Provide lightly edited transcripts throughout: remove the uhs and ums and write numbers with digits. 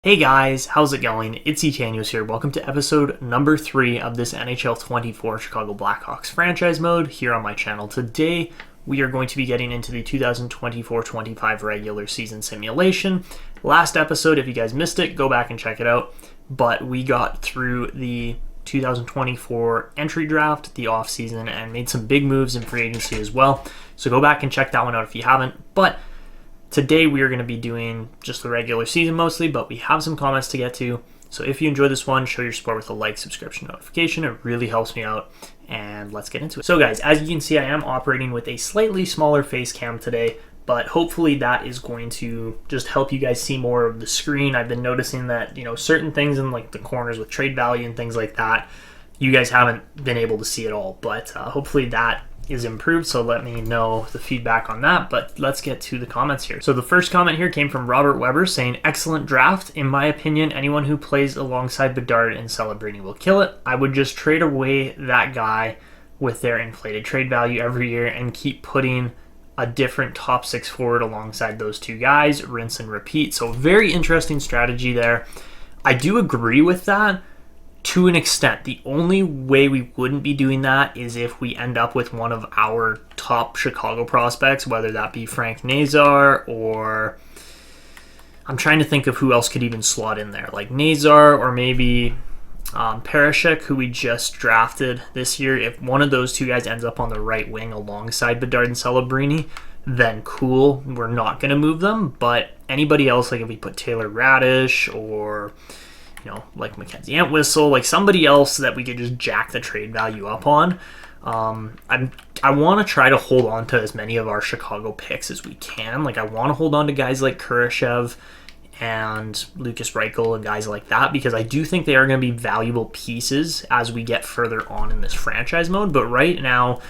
Hey guys, how's it going? It's Etanyos here. Welcome to episode number 3 of this NHL 24 Chicago Blackhawks franchise mode here on my channel. Today, we are going to be getting into the 2024-25 regular season simulation. Last episode, if you guys missed it, go back and check it out. But we got through the 2024 entry draft, the offseason, and made some big moves in free agency as well. So go back and check that one out if you haven't. But today we are going to be doing just the regular season mostly, but we have some comments to get to. So if you enjoy this one, show your support with a like, subscription, notification. It really helps me out, and let's get into it. So guys, as you can see, I am operating with a slightly smaller face cam today, but hopefully that is going to just help you guys see more of the screen. I've been noticing that, certain things in like the corners with trade value and things like that, you guys haven't been able to see it all, but hopefully that is improved, so let me know the feedback on that. But let's get to the comments here. So the first comment here came from Robert Weber saying, excellent draft. In my opinion, anyone who plays alongside Bedard and Celebrini will kill it. I would just trade away that guy with their inflated trade value every year and keep putting a different top 6 forward alongside those two guys, rinse and repeat. So very interesting strategy there. I do agree with that to an extent. The only way we wouldn't be doing that is if we end up with one of our top Chicago prospects, whether that be Frank Nazar, or I'm trying to think of who else could even slot in there, like Nazar or maybe Parashik, who we just drafted this year. If one of those two guys ends up on the right wing alongside Bedard and Celebrini, then cool, we're not going to move them. But anybody else, like if we put Taylor Radish or like Mackenzie Entwistle, like somebody else that we could just jack the trade value up on. I want to try to hold on to as many of our Chicago picks as we can. Like I want to hold on to guys like Kurashev and Lucas Reichel and guys like that, because I do think they are going to be valuable pieces as we get further on in this franchise mode. But right now,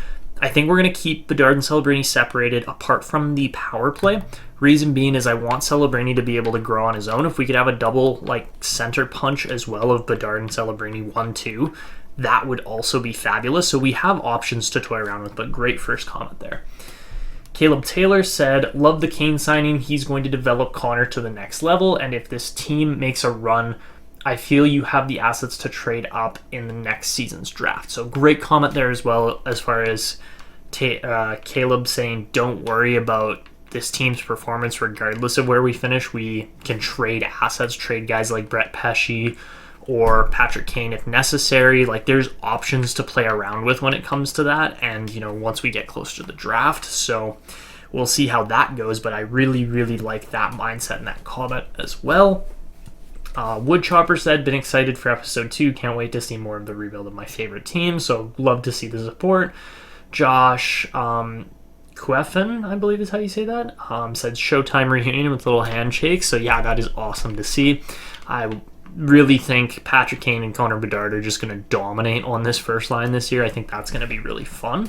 I think we're going to keep Bedard and Celebrini separated apart from the power play. Reason being is I want Celebrini to be able to grow on his own. If we could have a double center punch as well of Bedard and Celebrini 1-2, that would also be fabulous. So we have options to toy around with, but great first comment there. Caleb Taylor said, love the Kane signing. He's going to develop Connor to the next level, and if this team makes a run, I feel you have the assets to trade up in the next season's draft. So great comment there as well, as far as Caleb saying don't worry about this team's performance regardless of where we finish. We can trade assets, trade guys like Brett Pesce or Patrick Kane if necessary. Like there's options to play around with when it comes to that, and once we get close to the draft. So we'll see how that goes, but I really, really like that mindset and that comment as well. Woodchopper said, been excited for episode 2. Can't wait to see more of the rebuild of my favorite team. So love to see the support. Josh Queffin, I believe is how you say that, said Showtime reunion with little handshakes. So yeah, that is awesome to see. I really think Patrick Kane and Connor Bedard are just going to dominate on this first line this year. I think that's going to be really fun.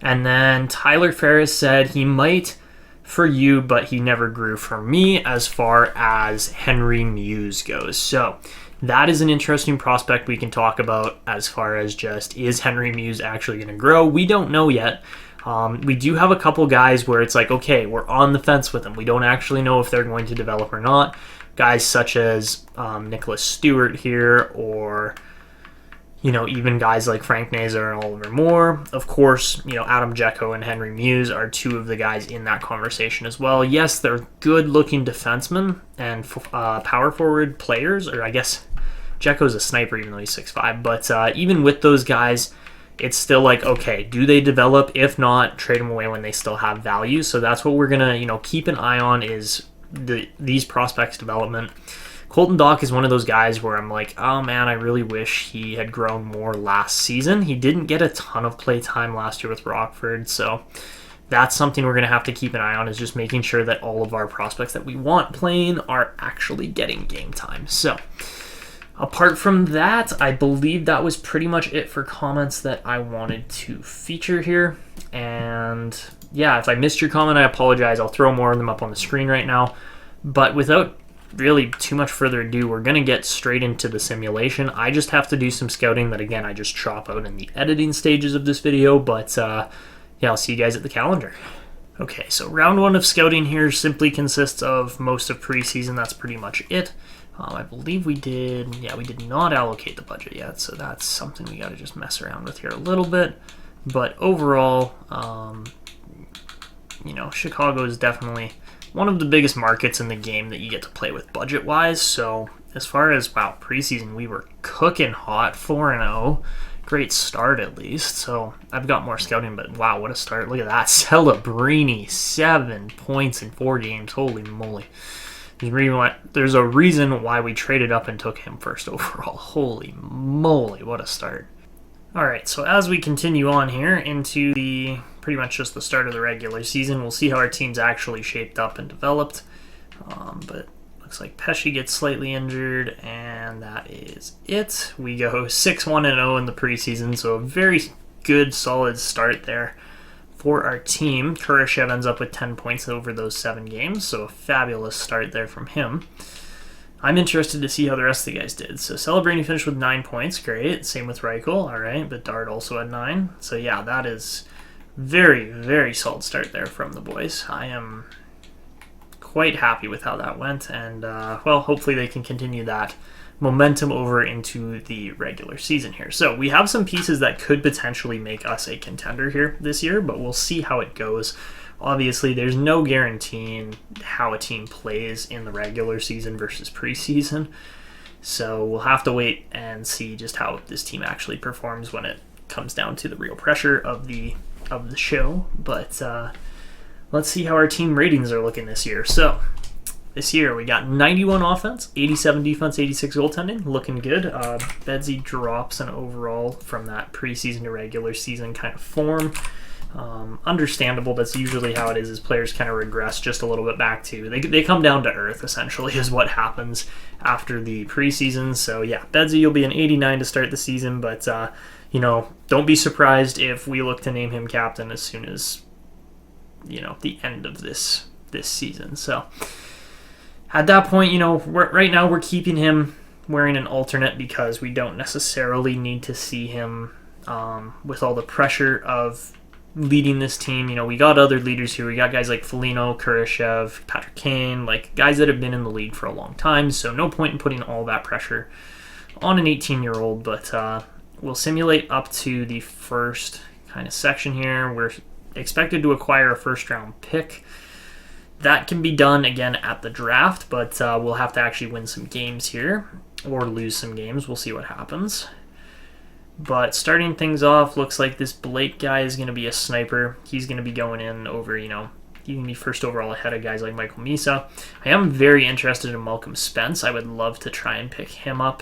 And then Tyler Ferris said he might for you, but he never grew for me as far as Henry Muse goes. So that is an interesting prospect we can talk about as far as just, is Henry Muse actually going to grow? We don't know yet. We do have a couple guys where it's like, okay, we're on the fence with them. We don't actually know if they're going to develop or not. Guys such as Nicholas Stewart here, or even guys like Frank Nazar and Oliver Moore. Of course, Adam Jecko and Henry Muse are two of the guys in that conversation as well. Yes, they're good-looking defensemen and power forward players, or I guess Jecko's a sniper even though he's 6'5", but even with those guys, it's still like, okay, do they develop? If not, trade them away when they still have value. So that's what we're going to, keep an eye on, is these prospects' development. Colton Dach is one of those guys where I'm like, oh man, I really wish he had grown more last season. He didn't get a ton of play time last year with Rockford, so that's something we're going to have to keep an eye on, is just making sure that all of our prospects that we want playing are actually getting game time. So apart from that, I believe that was pretty much it for comments that I wanted to feature here. And yeah, if I missed your comment, I apologize. I'll throw more of them up on the screen right now. But without really too much further ado, we're going to get straight into the simulation. I just have to do some scouting that, again, I just chop out in the editing stages of this video. But yeah, I'll see you guys at the calendar. Okay, so round one of scouting here simply consists of most of preseason. That's pretty much it. I believe we did not allocate the budget yet, so that's something we got to just mess around with here a little bit. But overall, Chicago is definitely one of the biggest markets in the game that you get to play with budget-wise. So as far as, preseason, we were cooking hot, 4-0. Great start, at least. So I've got more scouting, but wow, what a start. Look at that. Celebrini, 7 points in 4 games. Holy moly. There's a reason why we traded up and took him first overall. Holy moly, what a start. Alright, so as we continue on here into pretty much just the start of the regular season, we'll see how our team's actually shaped up and developed. But looks like Pesci gets slightly injured, and that is it. We go 6-1-0 in the preseason, so a very good, solid start there for our team. Kurashev ends up with 10 points over those 7 games, so a fabulous start there from him. I'm interested to see how the rest of the guys did. So Celebrini finished with 9 points, great. Same with Reichel, all right, but Dart also had 9. So yeah, that is very, very solid start there from the boys. I am quite happy with how that went, and hopefully they can continue that momentum over into the regular season here. So we have some pieces that could potentially make us a contender here this year, but we'll see how it goes. Obviously, there's no guaranteeing how a team plays in the regular season versus preseason, so we'll have to wait and see just how this team actually performs when it comes down to the real pressure of the show. But let's see how our team ratings are looking this year. So this year we got 91 offense, 87 defense, 86 goaltending, looking good. Bedsy drops an overall from that preseason to regular season kind of form. Understandable. That's usually how it is players kind of regress just a little bit back to they come down to earth, essentially, is what happens after the preseason. So yeah, Bedsy, you'll be an 89 to start the season, but don't be surprised if we look to name him captain as soon as the end of this season. So at that point, right now we're keeping him wearing an alternate because we don't necessarily need to see him with all the pressure of leading this team. We got other leaders here. We got guys like Foligno, Kurashev, Patrick Kane, like guys that have been in the league for a long time, so no point in putting all that pressure on an 18-year-old, but we'll simulate up to the first kind of section here. We're expected to acquire a first-round pick. That can be done again at the draft, but we'll have to actually win some games here or lose some games. We'll see what happens. But starting things off, looks like this Blake guy is going to be a sniper. He's going to be going in over, he can be first overall ahead of guys like Michael Misa. I am very interested in Malcolm Spence. I would love to try and pick him up.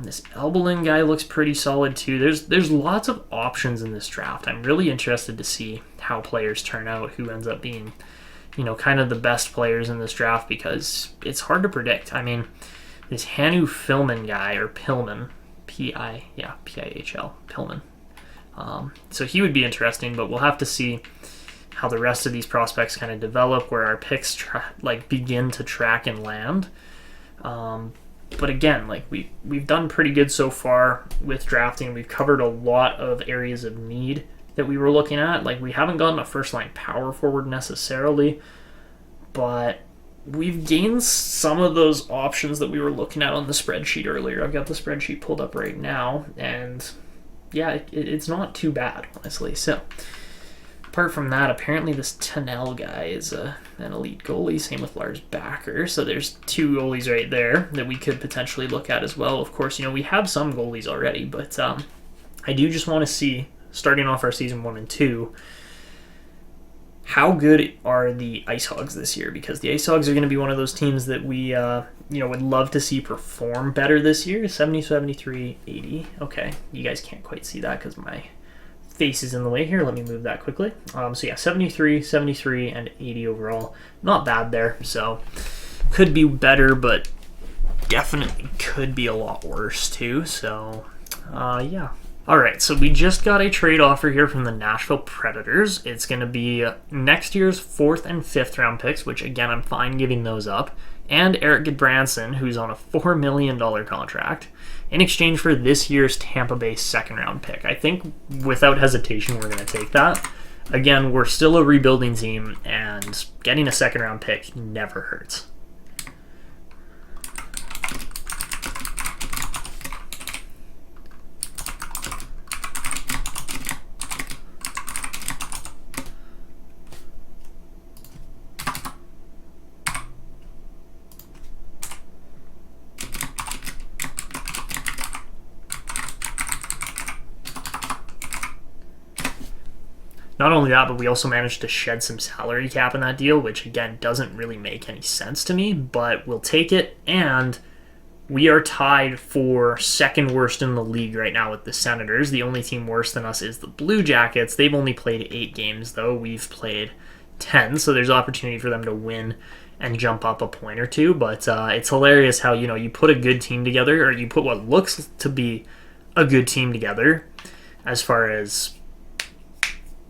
This Elbelin guy looks pretty solid too. There's lots of options in this draft. I'm really interested to see how players turn out, who ends up being, kind of the best players in this draft, because it's hard to predict. I mean, this Hannu Pillman guy, or Pillman, P-I-H-L, Pillman. So he would be interesting, but we'll have to see how the rest of these prospects kind of develop, where our picks begin to track and land. But again, we've done pretty good so far with drafting. We've covered a lot of areas of need that we were looking at. We haven't gotten a first-line power forward necessarily, but we've gained some of those options that we were looking at on the spreadsheet earlier. I've got the spreadsheet pulled up right now, and yeah, it's not too bad, honestly. So apart from that, apparently this Tunnell guy is an elite goalie. Same with Lars Backer. So there's 2 goalies right there that we could potentially look at as well. Of course, we have some goalies already, but I do just want to see, starting off our season 1 and 2, how good are the Ice Hogs this year? Because the Ice Hogs are going to be one of those teams that we would love to see perform better this year. 70, 73, 80. Okay, you guys can't quite see that because my face is in the way here. Let me move that quickly. So yeah, 73, 73, and 80 overall. Not bad there. So could be better, but definitely could be a lot worse too. So yeah. Alright, so we just got a trade offer here from the Nashville Predators. It's going to be next year's 4th and 5th round picks, which again, I'm fine giving those up, and Eric Goodbranson, who's on a $4 million contract, in exchange for this year's Tampa Bay 2nd round pick. I think without hesitation, we're going to take that. again, we're still a rebuilding team, and getting a second-round pick never hurts. Not only that, but we also managed to shed some salary cap in that deal, which again doesn't really make any sense to me, but we'll take it. And we are tied for second worst in the league right now with the Senators. The only team worse than us is the Blue Jackets. They've only played 8 games, though. We've played 10, so there's opportunity for them to win and jump up a point or two. But it's hilarious how, you put a good team together, or you put what looks to be a good team together as far as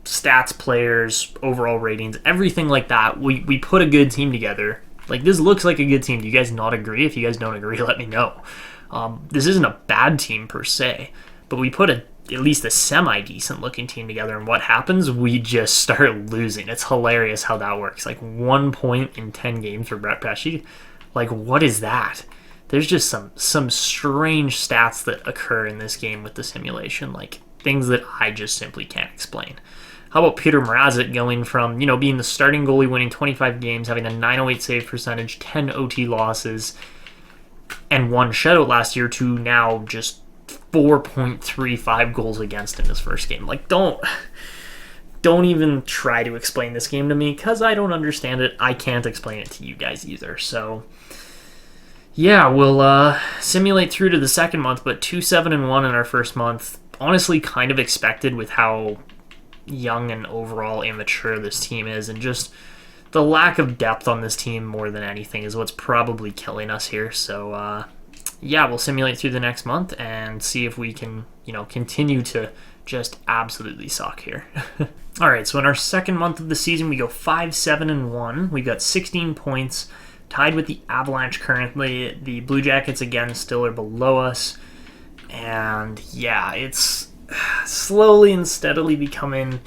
stats, players, overall ratings, everything like that. We put a good team together. Like, this looks like a good team. Do you guys not agree? If you guys don't agree, let me know. This isn't a bad team per se, but we put at least a semi-decent looking team together, and what happens? We just start losing. It's hilarious how that works. Like, 1 point in 10 games for Brett Pesce. Like, what is that? There's just some strange stats that occur in this game with the simulation, like things that I just simply can't explain. How about Peter Mrazek going from, being the starting goalie, winning 25 games, having a .908 save percentage, 10 OT losses, and 1 shutout last year, to now just 4.35 goals against in his first game. Like, don't even try to explain this game to me, because I don't understand it. I can't explain it to you guys either. So, yeah, we'll simulate through to the second month, but 2-7-1 in our first month. Honestly, kind of expected with how young and overall immature this team is, and just the lack of depth on this team more than anything is what's probably killing us here. So yeah, we'll simulate through the next month and see if we can continue to just absolutely suck here. All right, so in our second month of the season, we go 5-7-1. We've got 16 points, tied with the Avalanche currently. The Blue Jackets again still are below us, and yeah, it's slowly and steadily becoming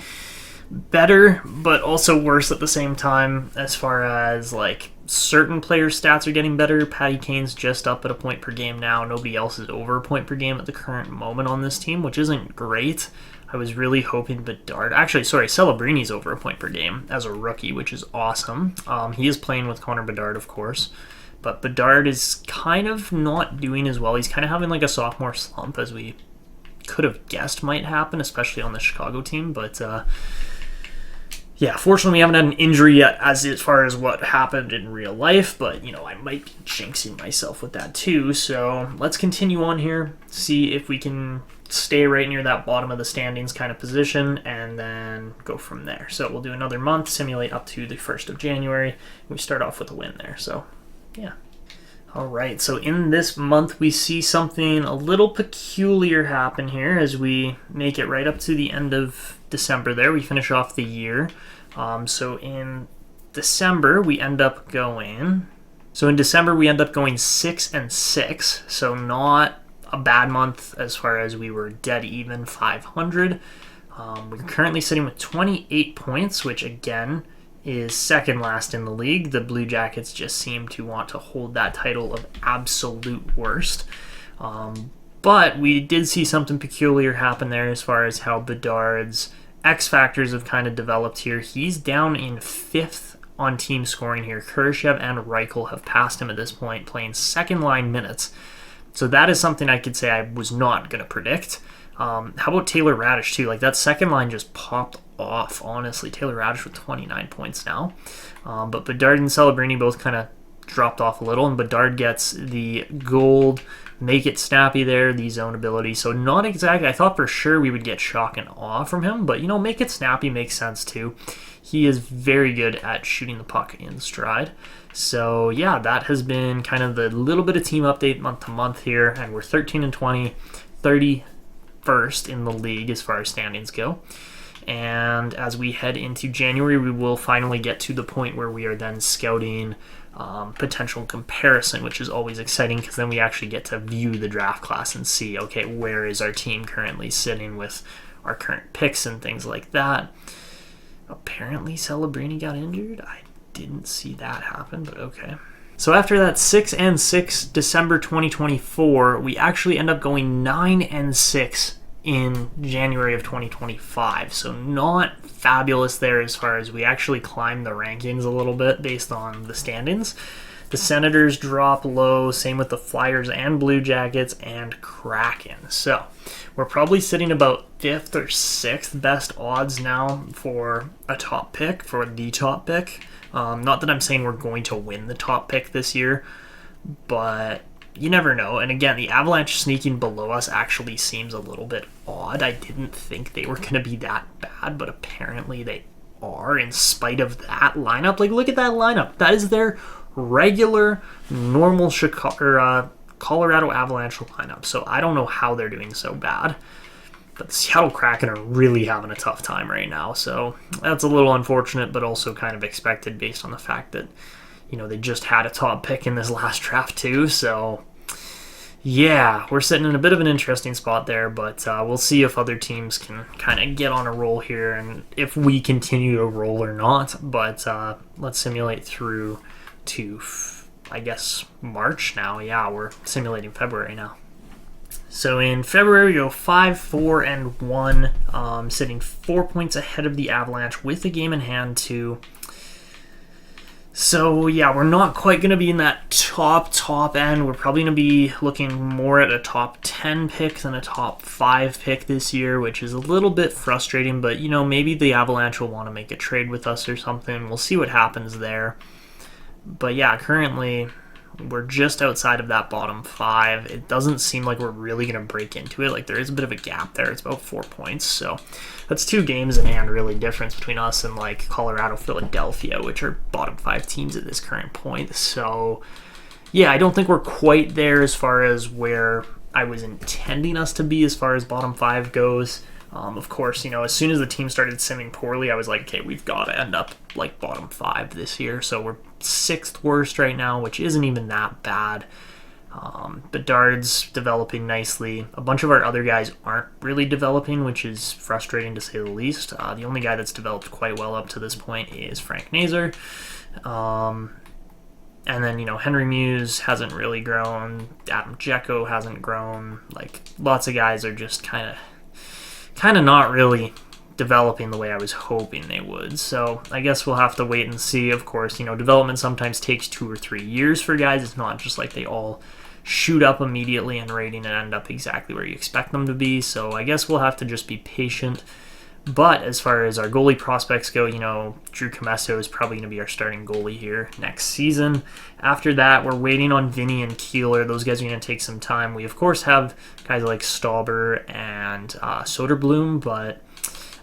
better, but also worse at the same time, as far as like certain players' stats are getting better. Patty Kane's just up at a point per game now. Nobody else is over a point per game at the current moment on this team, which isn't great. I was really hoping Bedard... Actually, sorry, Celebrini's over a point per game as a rookie, which is awesome. He is playing with Connor Bedard, of course, but Bedard is kind of not doing as well. He's kind of having like a sophomore slump, as we could have guessed might happen, especially on the Chicago team. But yeah, fortunately we haven't had an injury yet as far as what happened in real life, but I might be jinxing myself with that too. So let's continue on here, see if we can stay right near that bottom of the standings kind of position, and then go from there. So we'll do another month, simulate up to the 1st of January. We start off with a win there, so yeah. All right, so in this month, we see something a little peculiar happen here as we make it right up to the end of December there. We finish off the year. So in December, we end up going 6-6, so not a bad month as far as we were dead even 500. We're currently sitting with 28 points, which again is second last in the league. The Blue Jackets just seem to want to hold that title of absolute worst. But we did see something peculiar happen there as far as how Bedard's X factors have kind of developed here. He's down in 5th on team scoring here. Kurashev and Reichel have passed him at this point, playing second line minutes. So that is something I could say I was not going to predict. How about Taylor Radish too? Like, that second line just popped off, honestly. Taylor Radish with 29 points now. But Bedard and Celebrini both kind of dropped off a little, and Bedard gets the gold, make it snappy there, the zone ability. So not exactly, I thought for sure we would get shock and awe from him, but make it snappy makes sense too. He is very good at shooting the puck in stride. So yeah, that has been kind of the little bit of team update month to month here, and we're 13-20, 31st in the league as far as standings go. And as we head into January, we will finally get to the point where we are then scouting potential comparison, which is always exciting because then we actually get to view the draft class and see, okay, where is our team currently sitting with our current picks and things like that. Apparently Celebrini got injured. I didn't see that happen, but okay. So after that 6-6 December 2024, we actually end up going 9-6 in January of 2025. So not fabulous there as far as we actually climbed the rankings a little bit based on the standings. The Senators drop low, same with the Flyers and Blue Jackets and Kraken. So we're probably sitting about 5th or 6th best odds now for a top pick, for the top pick. Not that I'm saying we're going to win the top pick this year, but you never know. And again, the Avalanche sneaking below us actually seems a little bit odd. I didn't think they were going to be that bad, but apparently they are in spite of that lineup. Like, look at that lineup. That is their regular, normal Colorado Avalanche lineup. So I don't know how they're doing so bad. But the Seattle Kraken are really having a tough time right now. So that's a little unfortunate, but also kind of expected based on the fact that, you know, they just had a top pick in this last draft too. So yeah, we're sitting in a bit of an interesting spot there, but we'll see if other teams can kind of get on a roll here and if we continue to roll or not. But let's simulate through to, I guess, March now. Yeah, we're simulating February now. So in February, we go 5-4-1, sitting 4 points ahead of the Avalanche with a game in hand too. So yeah, we're not quite going to be in that top end. We're probably going to be looking more at a top 10 pick than a top 5 pick this year, which is a little bit frustrating, but you know, maybe the Avalanche will want to make a trade with us or something. We'll see what happens there. But yeah, currently we're just outside of that bottom 5. It doesn't seem like we're really going to break into it. Like, there is a bit of a gap there. It's about 4 points. So that's 2 games in hand, really, difference between us and, like, Colorado, Philadelphia, which are bottom 5 teams at this current point. So, yeah, I don't think we're quite there as far as where I was intending us to be as far as bottom 5 goes. Of course, you know, as soon as the team started simming poorly, I was like, okay, we've got to end up like bottom 5 this year. So we're 6th worst right now, which isn't even that bad. Bedard's developing nicely. A bunch of our other guys aren't really developing, which is frustrating to say the least. The only guy that's developed quite well up to this point is Frank Nazar. And then, you know, Henry Muse hasn't really grown. Adam Dzeko hasn't grown. Like, lots of guys are just kind of not really developing the way I was hoping they would. So I guess we'll have to wait and see. Of course, you know, development sometimes takes 2 or 3 years for guys. It's not just like they all shoot up immediately in rating and end up exactly where you expect them to be. So I guess we'll have to just be patient. But as far as our goalie prospects go, you know, Drew Comesso is probably going to be our starting goalie here next season. After that, we're waiting on Vinny and Keeler. Those guys are going to take some time. We, of course, have guys like Stauber and Soderblom, but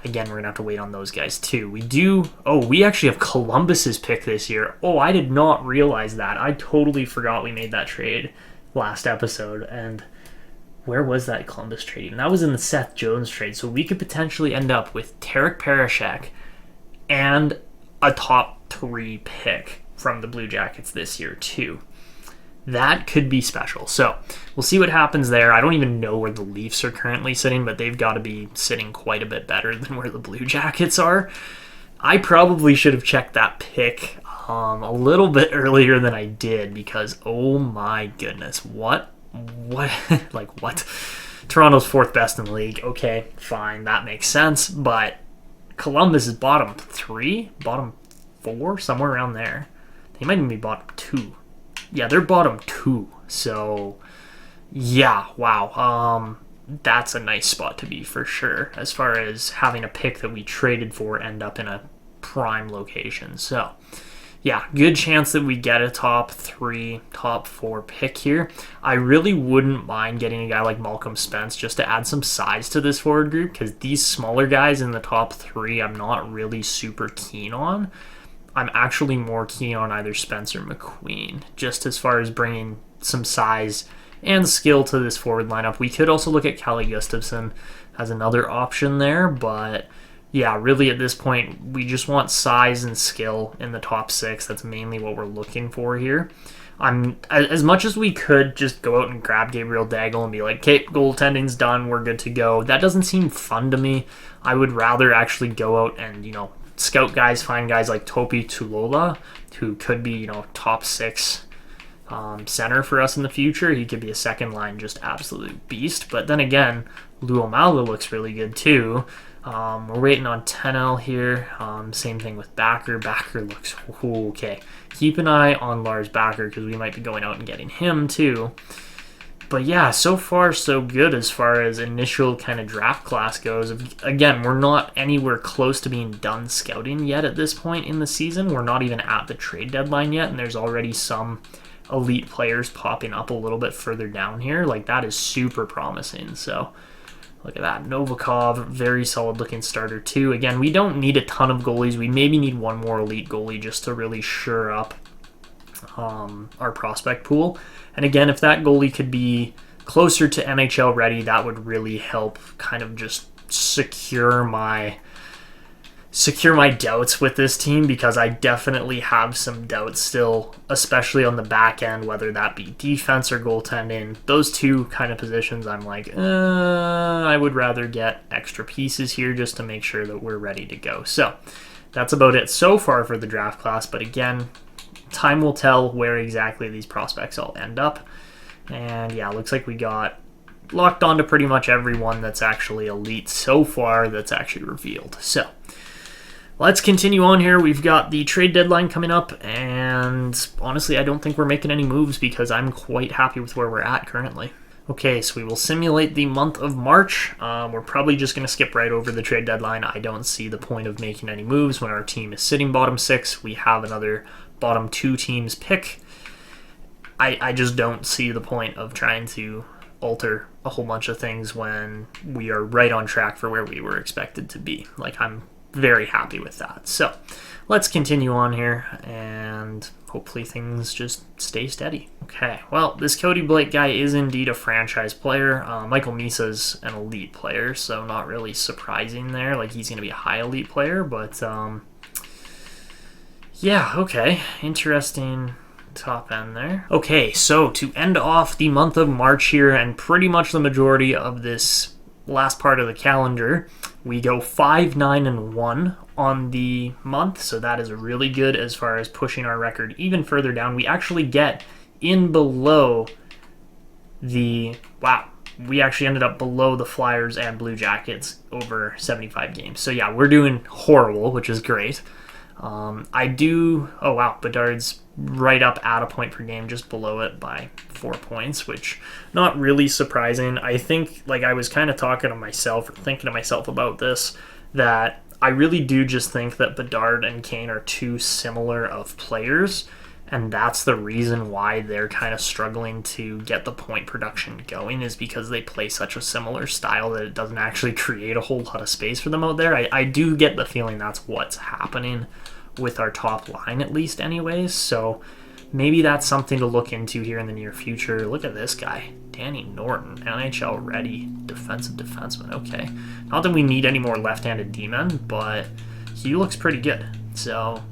again, we're going to have to wait on those guys too. We actually have Columbus's pick this year. Oh, I did not realize that. I totally forgot we made that trade last episode, and where was that Columbus trade? And that was in the Seth Jones trade. So we could potentially end up with Tarek Parashek and a top 3 pick from the Blue Jackets this year too. That could be special. So we'll see what happens there. I don't even know where the Leafs are currently sitting, but they've got to be sitting quite a bit better than where the Blue Jackets are. I probably should have checked that pick a little bit earlier than I did because, oh my goodness, what? Like, what? Toronto's 4th best in the league. Okay, fine, that makes sense. But Columbus is bottom 3, bottom 4, somewhere around there. They might even be bottom 2. Yeah, they're bottom 2. So, yeah, wow. That's a nice spot to be for sure, as far as having a pick that we traded for end up in a prime location. So, yeah, good chance that we get a top 3, top 4 pick here. I really wouldn't mind getting a guy like Malcolm Spence just to add some size to this forward group, because these smaller guys in the top 3 I'm not really super keen on. I'm actually more keen on either Spence or McQueen, just as far as bringing some size and skill to this forward lineup. We could also look at Kalle Gustafsson as another option there, but yeah, really at this point, we just want size and skill in the top 6. That's mainly what we're looking for here. As much as we could just go out and grab Gabriel Daigle and be like, okay, goaltending's done, we're good to go. That doesn't seem fun to me. I would rather actually go out and, you know, scout guys, find guys like Topi Tulola, who could be, top 6 center for us in the future. He could be a second line, just absolute beast. But then again, Luomala looks really good too. We're waiting on Tenel here. Same thing with Backer. Backer looks okay. Keep an eye on Lars Backer because we might be going out and getting him too. But yeah, so far so good as far as initial kind of draft class goes. Again, we're not anywhere close to being done scouting yet at this point in the season. We're not even at the trade deadline yet, and there's already some elite players popping up a little bit further down here. Like, that is super promising. So look at that. Novikov, very solid looking starter too. Again, we don't need a ton of goalies. We maybe need one more elite goalie just to really shore up our prospect pool. And again, if that goalie could be closer to NHL ready, that would really help kind of just secure my doubts with this team, because I definitely have some doubts still, especially on the back end, whether that be defense or goaltending. Those two kind of positions, I'm like, I would rather get extra pieces here just to make sure that we're ready to go. So that's about it so far for the draft class. But again, time will tell where exactly these prospects all end up. And yeah, looks like we got locked onto pretty much everyone that's actually elite so far that's actually revealed. So let's continue on here. We've got the trade deadline coming up, and honestly, I don't think we're making any moves because I'm quite happy with where we're at currently. Okay, so we will simulate the month of March. We're probably just going to skip right over the trade deadline. I don't see the point of making any moves when our team is sitting bottom 6. We have another bottom 2 teams pick. I just don't see the point of trying to alter a whole bunch of things when we are right on track for where we were expected to be. Like, I'm very happy with that. So let's continue on here, and hopefully things just stay steady. Okay, well, this Cody Blake guy is indeed a franchise player. Michael Misa's an elite player, so not really surprising there. Like, he's going to be a high elite player, but yeah, okay, interesting top end there. Okay, so to end off the month of March here, and pretty much the majority of this last part of the calendar, we go 5-9-1 on the month, so that is really good as far as pushing our record even further down. We actually get in below the, wow, we actually ended up below the Flyers and Blue Jackets over 75 games. So yeah, we're doing horrible, which is great. Oh wow, Bedard's right up at a point per game, just below it by 4 points, which not really surprising. I think, like, I was kind of thinking to myself about this, that I really do just think that Bedard and Kane are too similar of players, and that's the reason why they're kind of struggling to get the point production going, is because they play such a similar style that it doesn't actually create a whole lot of space for them out there. I do get the feeling that's what's happening with our top line, at least anyways, so maybe that's something to look into here in the near future. Look at this guy, Danny Norton, NHL ready defensive defenseman. Okay, not that we need any more left-handed D-men, but he looks pretty good. So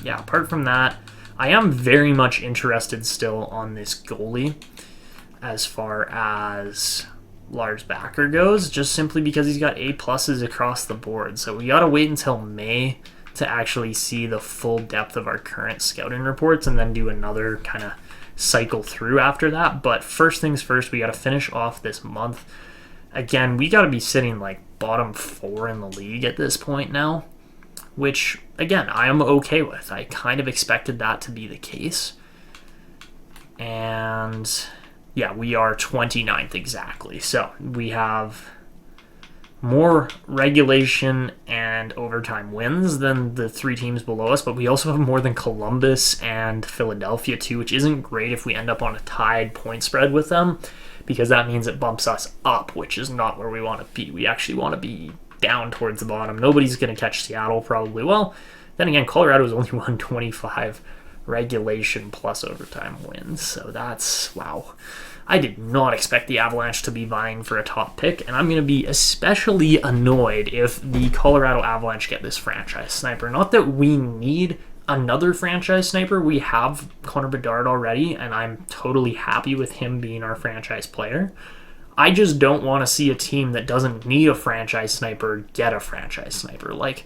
yeah, apart from that, I am very much interested still on this goalie as far as Lars Backer goes, just simply because he's got A+ across the board. So we gotta wait until May to actually see the full depth of our current scouting reports, and then do another kind of cycle through after that. But first things first, we got to finish off this month. Again, we got to be sitting like bottom 4 in the league at this point now, which again, I am okay with. I kind of expected that to be the case. And yeah, we are 29th exactly. So we have more regulation and overtime wins than the 3 teams below us, but we also have more than Columbus and Philadelphia too, which isn't great if we end up on a tied point spread with them, because that means it bumps us up, which is not where we want to be. We actually want to be down towards the bottom. Nobody's going to catch Seattle probably. Well, then again, Colorado's only won 25 regulation plus overtime wins, so that's, wow. I did not expect the Avalanche to be vying for a top pick, and I'm going to be especially annoyed if the Colorado Avalanche get this franchise sniper. Not that we need another franchise sniper. We have Connor Bedard already, and I'm totally happy with him being our franchise player. I just don't want to see a team that doesn't need a franchise sniper get a franchise sniper. Like,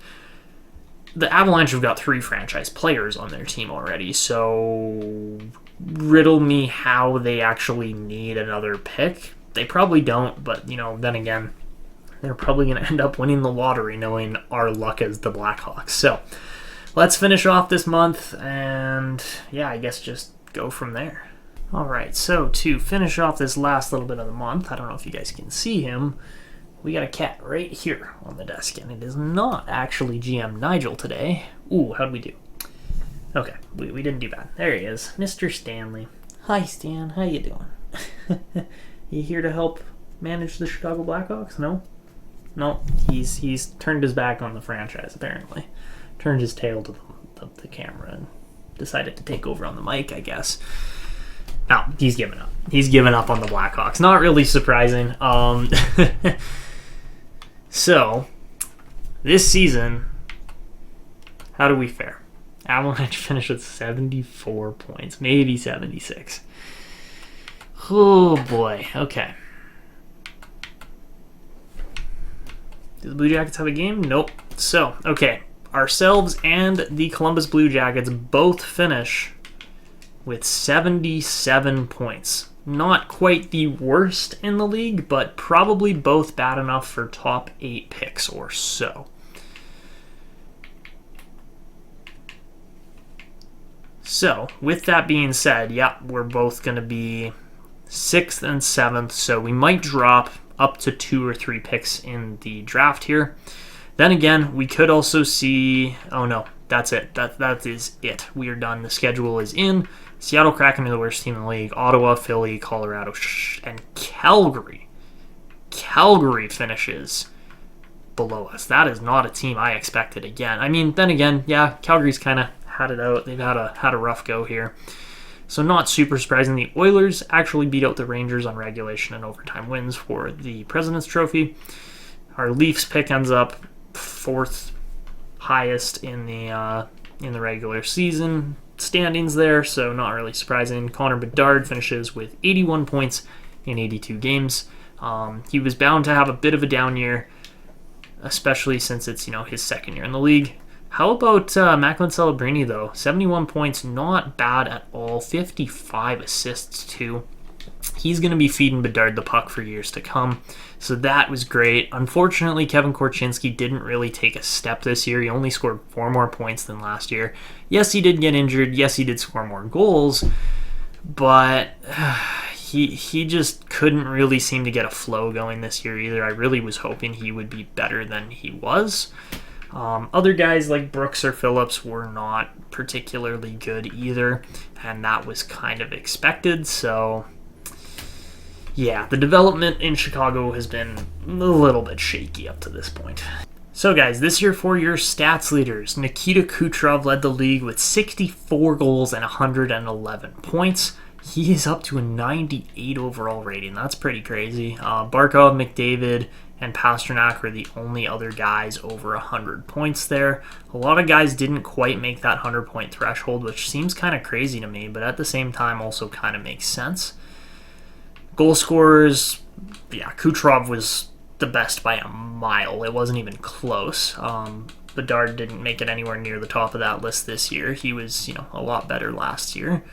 the Avalanche have got 3 franchise players on their team already, so riddle me how they actually need another pick. They probably don't, but, then again, they're probably going to end up winning the lottery knowing our luck as the Blackhawks. So let's finish off this month and, I guess just go from there. All right, so to finish off this last little bit of the month, I don't know if you guys can see him, we got a cat right here on the desk, and it is not actually GM Nigel today. Ooh, how'd we do? Okay, we didn't do bad. There he is, Mr. Stanley. Hi, Stan. How you doing? You here to help manage the Chicago Blackhawks? No, he's turned his back on the franchise, apparently. Turned his tail to the camera and decided to take over on the mic, I guess. No, he's given up. He's given up on the Blackhawks. Not really surprising. So, this season, how do we fare? Avalanche finished with 74 points, maybe 76. Oh boy, okay. Do the Blue Jackets have a game? Nope. So, okay. Ourselves and the Columbus Blue Jackets both finish with 77 points. Not quite the worst in the league, but probably both bad enough for top 8 picks or so. So, with that being said, we're both going to be 6th and 7th, so we might drop up to 2 or 3 picks in the draft here. Then again, we could also see... Oh no, that's it. That is it. We are done. The schedule is in. Seattle Kraken are the worst team in the league. Ottawa, Philly, Colorado, and Calgary. Calgary finishes below us. That is not a team I expected again. I mean, then again, Calgary's kind of had it out. They've had a rough go here. So not super surprising. The Oilers actually beat out the Rangers on regulation and overtime wins for the President's Trophy. Our Leafs pick ends up 4th highest in the regular season standings there, so not really surprising. Connor Bedard finishes with 81 points in 82 games. He was bound to have a bit of a down year, especially since it's his second year in the league. How about Macklin Celebrini, though? 71 points, not bad at all. 55 assists, too. He's going to be feeding Bedard the puck for years to come, so that was great. Unfortunately, Kevin Korchinski didn't really take a step this year. He only scored 4 more points than last year. Yes, he did get injured. Yes, he did score more goals, but he just couldn't really seem to get a flow going this year either. I really was hoping he would be better than he was. Other guys like Brooks or Phillips were not particularly good either, and that was kind of expected, so the development in Chicago has been a little bit shaky up to this point. So guys, this year for your stats leaders, Nikita Kucherov led the league with 64 goals and 111 points. He is up to a 98 overall rating. That's pretty crazy. Barkov, McDavid, and Pasternak are the only other guys over 100 points there. A lot of guys didn't quite make that 100-point threshold, which seems kind of crazy to me, but at the same time also kind of makes sense. Goal scorers, Kucherov was the best by a mile. It wasn't even close. Bedard didn't make it anywhere near the top of that list this year. He was, a lot better last year.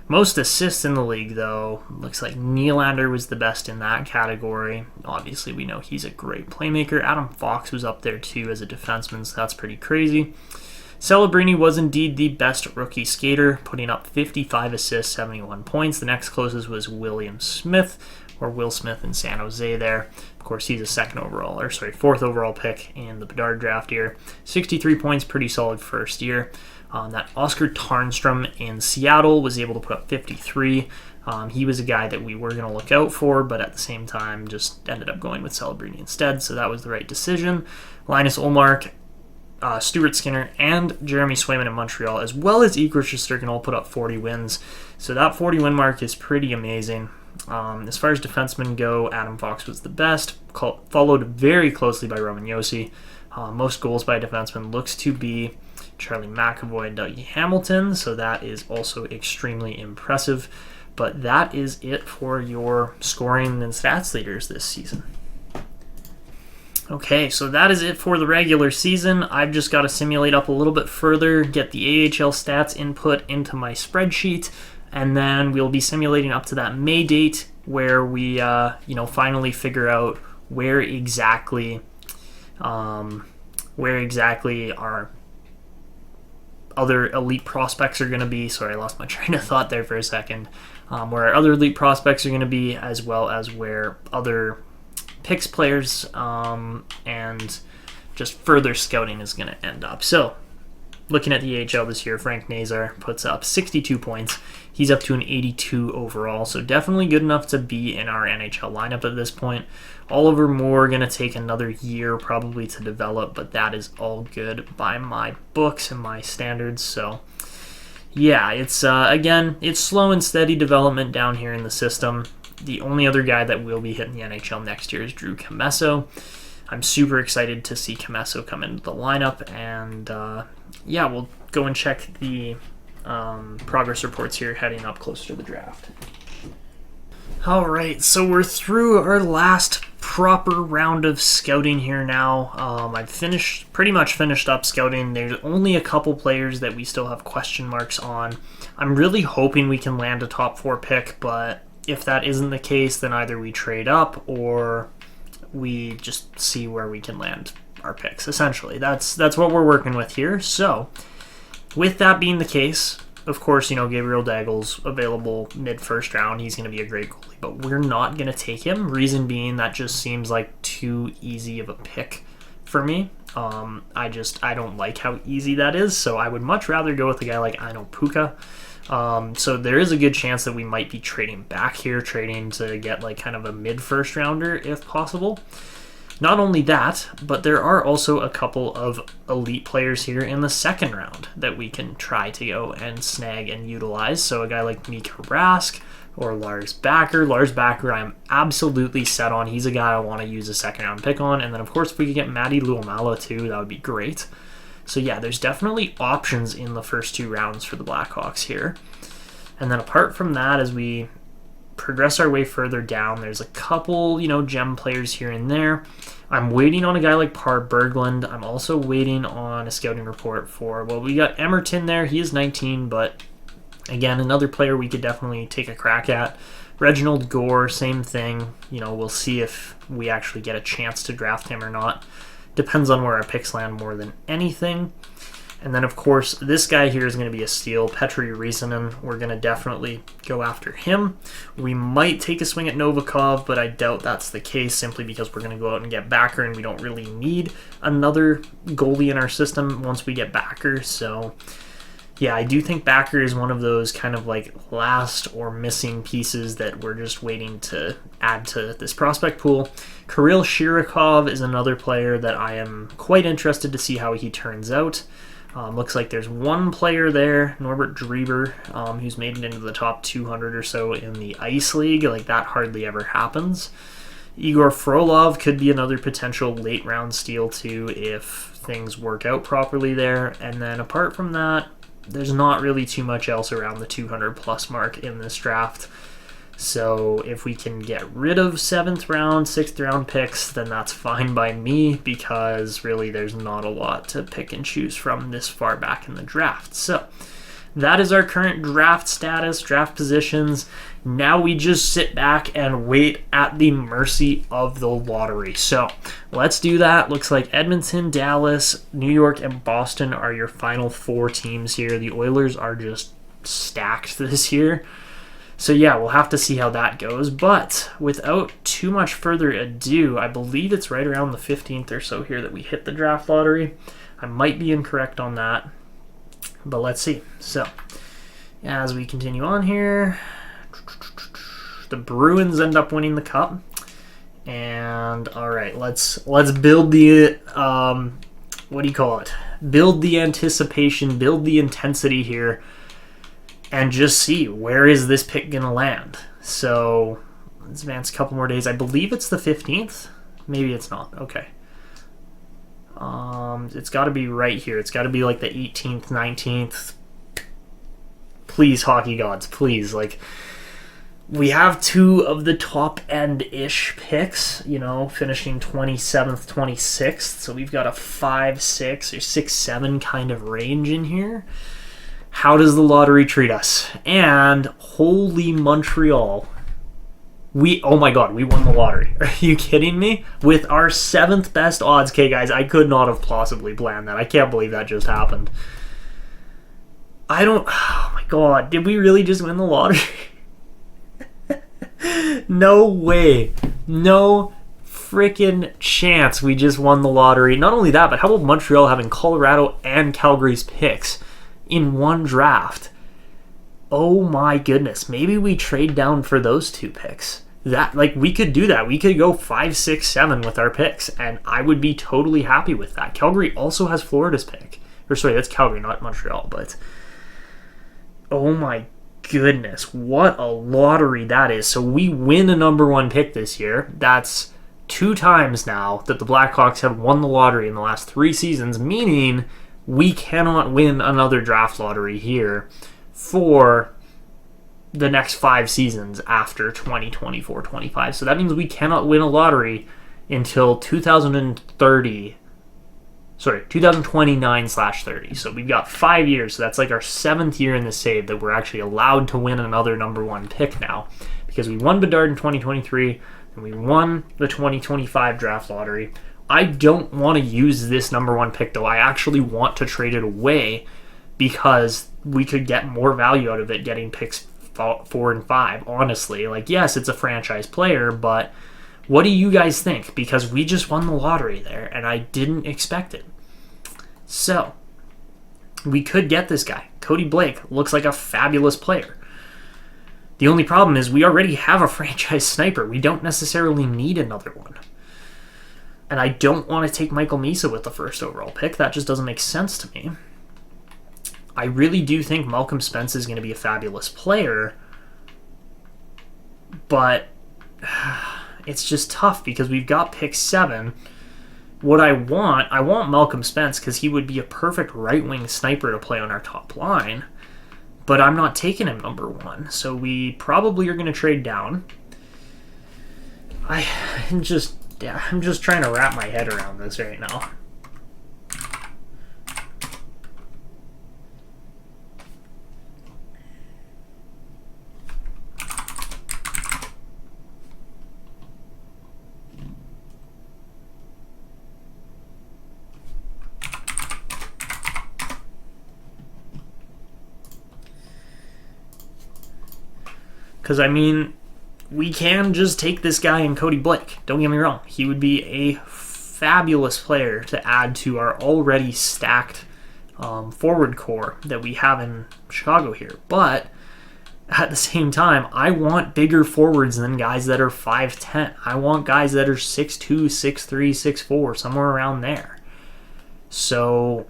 Most assists in the league, though, looks like Nylander was the best in that category. Obviously, we know he's a great playmaker. Adam Fox was up there, too, as a defenseman, so that's pretty crazy. Celebrini was indeed the best rookie skater, putting up 55 assists, 71 points. The next closest was Will Smith in San Jose there. Of course, he's a 4th overall pick in the Bedard draft year. 63 points, pretty solid first year. That Oscar Tarnstrom in Seattle was able to put up 53. He was a guy that we were going to look out for, but at the same time just ended up going with Celebrini instead, so that was the right decision. Linus Ullmark, Stuart Skinner, and Jeremy Swayman in Montreal, as well as Igor Shesterkin, all put up 40 wins. So that 40-win mark is pretty amazing. As far as defensemen go, Adam Fox was the best, followed very closely by Roman Josi. Most goals by a defenseman looks to be Charlie McAvoy and Dougie Hamilton, so that is also extremely impressive. But that is it for your scoring and stats leaders this season. Okay, so that is it for the regular season. I've just got to simulate up a little bit further, get the AHL stats input into my spreadsheet, and then we'll be simulating up to that May date where we, finally figure out where exactly our other elite prospects are going to be. Sorry, I lost my train of thought there for a second. Where our other elite prospects are going to be, as well as where other picks players and just further scouting is going to end up. So, looking at the AHL this year, Frank Nazar puts up 62 points. He's up to an 82 overall, so definitely good enough to be in our NHL lineup at this point. Oliver Moore going to take another year probably to develop, but that is all good by my books and my standards. So, yeah, it's again, it's slow and steady development down here in the system. The only other guy that will be hitting the NHL next year is Drew Commesso. I'm super excited to see Commesso come into the lineup, and we'll go and check the progress reports here heading up closer to the draft. All right, so we're through our last proper round of scouting here now. I've pretty much finished up scouting. There's only a couple players that we still have question marks on. I'm really hoping we can land a top 4 pick, but if that isn't the case, then either we trade up or we just see where we can land our picks. Essentially, that's what we're working with here. So, with that being the case, of course, Gabriel Daggle's available mid-first round. He's going to be a great goalie, but we're not going to take him. Reason being, that just seems like too easy of a pick for me. I don't like how easy that is, so I would much rather go with a guy like Aino Puka. So there is a good chance that we might be trading back here, trading to get like kind of a mid-first rounder if possible. Not only that, but there are also a couple of elite players here in the second round that we can try to go and snag and utilize. So a guy like Mika Rask or Lars Backer. Lars Backer I'm absolutely set on. He's a guy I want to use a second round pick on. And then of course if we could get Matti Luomala too, that would be great. So yeah, there's definitely options in the first 2 rounds for the Blackhawks here. And then apart from that, as we progress our way further down, there's a couple, gem players here and there. I'm waiting on a guy like Par Berglund. I'm also waiting on a scouting report for, we got Emerton there. He is 19, but again, another player we could definitely take a crack at. Reginald Gore, same thing. We'll see if we actually get a chance to draft him or not. Depends on where our picks land more than anything. And then, of course, this guy here is going to be a steal. Petri Risanen. We're going to definitely go after him. We might take a swing at Novikov, but I doubt that's the case simply because we're going to go out and get Backer, and we don't really need another goalie in our system once we get Backer. So, yeah, I do think Backer is one of those kind of like last or missing pieces that we're just waiting to add to this prospect pool. Kirill Shirokov is another player that I am quite interested to see how he turns out. Looks like there's one player there, Norbert Dreber, who's made it into the top 200 or so in the Ice League. Like, that hardly ever happens. Igor Frolov could be another potential late round steal too if things work out properly there. And then apart from that, there's not really too much else around the 200 plus mark in this draft. So if we can get rid of 7th round, 6th round picks, then that's fine by me because really there's not a lot to pick and choose from this far back in the draft. So that is our current draft status, draft positions. Now we just sit back and wait at the mercy of the lottery. So let's do that. Looks like Edmonton, Dallas, New York, and Boston are your final 4 teams here. The Oilers are just stacked this year. So yeah, we'll have to see how that goes. But without too much further ado, I believe it's right around the 15th or so here that we hit the draft lottery. I might be incorrect on that, but let's see. So as we continue on here, the Bruins end up winning the cup. And all right, let's build the build the anticipation, build the intensity here, and just see where is this pick gonna land. So let's advance a couple more days. I believe it's the 15th. Maybe it's not. Okay. It's got to be right here. It's got to be like the 18th, 19th. Please, hockey gods, please. Like, We have two of the top end-ish picks, finishing 27th, 26th. So we've got a 5, 6, or 6, 7 kind of range in here. How does the lottery treat us? And holy Montreal. Oh my god, we won the lottery. Are you kidding me? With our 7th best odds. Okay, guys, I could not have possibly planned that. I can't believe that just happened. Oh my god, did we really just win the lottery? No way. No freaking chance we just won the lottery. Not only that, but how about Montreal having Colorado and Calgary's picks in one draft? Oh my goodness. Maybe we trade down for those two picks. We could do that. We could go 5, 6, 7 with our picks, and I would be totally happy with that. Calgary also has Florida's pick. Or sorry, that's Calgary, not Montreal, but oh my goodness, what a lottery that is. So we win a number 1 pick this year. That's 2 times now that the Blackhawks have won the lottery in the last 3 seasons, meaning we cannot win another draft lottery here for the next 5 seasons after 2024-25. So that means we cannot win a lottery until 2029/30. So we've got 5 years. So that's like our 7th year in the save that we're actually allowed to win another number 1 pick now, because we won Bedard in 2023 and we won the 2025 draft lottery. I don't want to use this number 1 pick though. I actually want to trade it away because we could get more value out of it getting picks 4 and 5. Honestly, yes, it's a franchise player, but what do you guys think? Because we just won the lottery there and I didn't expect it. So, we could get this guy. Cody Blake looks like a fabulous player. The only problem is we already have a franchise sniper. We don't necessarily need another one. And I don't want to take Michael Misa with the 1st overall pick. That just doesn't make sense to me. I really do think Malcolm Spence is going to be a fabulous player, but it's just tough because we've got pick 7. What I want Malcolm Spence because he would be a perfect right-wing sniper to play on our top line, but I'm not taking him number 1, so we probably are going to trade down. I'm just trying to wrap my head around this right now. Because, we can just take this guy and Cody Blake. Don't get me wrong. He would be a fabulous player to add to our already stacked forward core that we have in Chicago here. But at the same time, I want bigger forwards than guys that are 5'10". I want guys that are 6'2", 6'3", 6'4", somewhere around there. So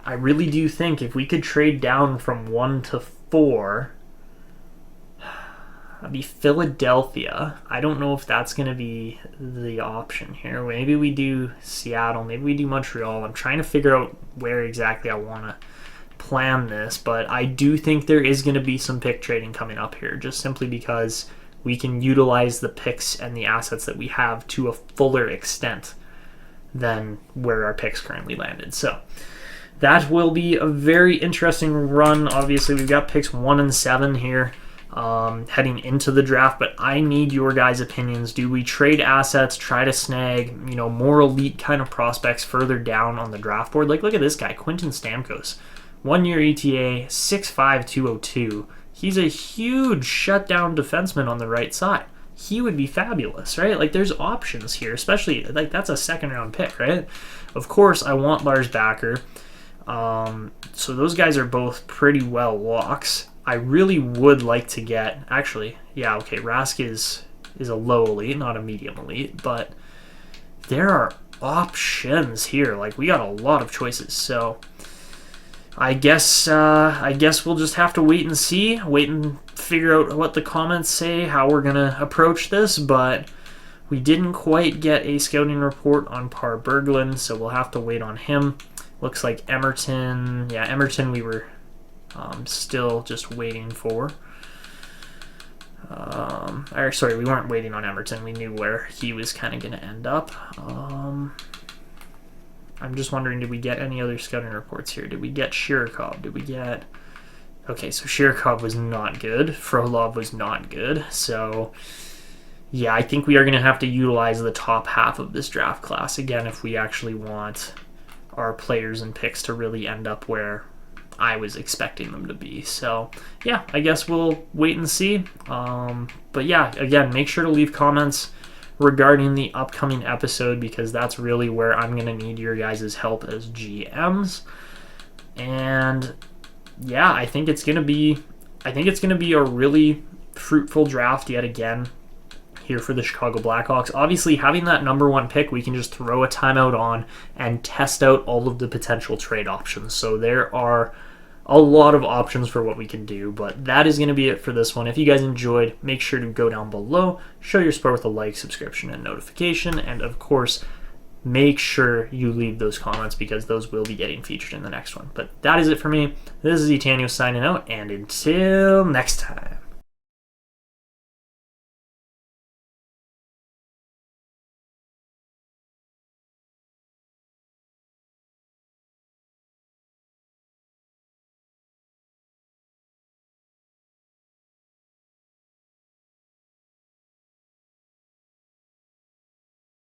I really do think if we could trade down from 1 to 4... that'd be Philadelphia. I don't know if that's going to be the option here. Maybe we do Seattle. Maybe we do Montreal. I'm trying to figure out where exactly I want to plan this, but I do think there is going to be some pick trading coming up here, just simply because we can utilize the picks and the assets that we have to a fuller extent than where our picks currently landed. So that will be a very interesting run. Obviously, we've got picks 1 and 7 here. Heading into the draft, but I need your guys' opinions. Do we trade assets, try to snag, more elite kind of prospects further down on the draft board? Look at this guy, Quinton Stamkos. 1-year ETA, 6'5", 202. He's a huge shutdown defenseman on the right side. He would be fabulous, right? There's options here, especially, that's a 2nd-round pick, right? Of course, I want Lars Backer. So those guys are both pretty well locks. I really would like to get... Actually, yeah, okay, Rask is a low elite, not a medium elite, but there are options here. We got a lot of choices, so I guess we'll just have to wait and see, wait and figure out what the comments say, how we're going to approach this, but we didn't quite get a scouting report on Par Berglund, so we'll have to wait on him. Looks like Emerton... Yeah, Emerton we were... still just waiting for. Or sorry, we weren't waiting on Emerton. We knew where he was kind of going to end up. I'm just wondering, did we get any other scouting reports here? Did we get Shirokov? Did we get... Okay, so Shirokov was not good. Frolov was not good. So, yeah, I think we are going to have to utilize the top half of this draft class again if we actually want our players and picks to really end up where I was expecting them to be. So, yeah, I guess we'll wait and see. But, yeah, again, make sure to leave comments regarding the upcoming episode because that's really where I'm going to need your guys' help as GMs. And yeah, I think it's going to be a really fruitful draft yet again here for the Chicago Blackhawks. Obviously, having that number 1 pick, we can just throw a timeout on and test out all of the potential trade options. So there are a lot of options for what we can do, but that is going to be it for this one. If you guys enjoyed, make sure to go down below, show your support with a like, subscription, and notification, and of course, make sure you leave those comments because those will be getting featured in the next one. But that is it for me. This is Etanyos signing out, and until next time.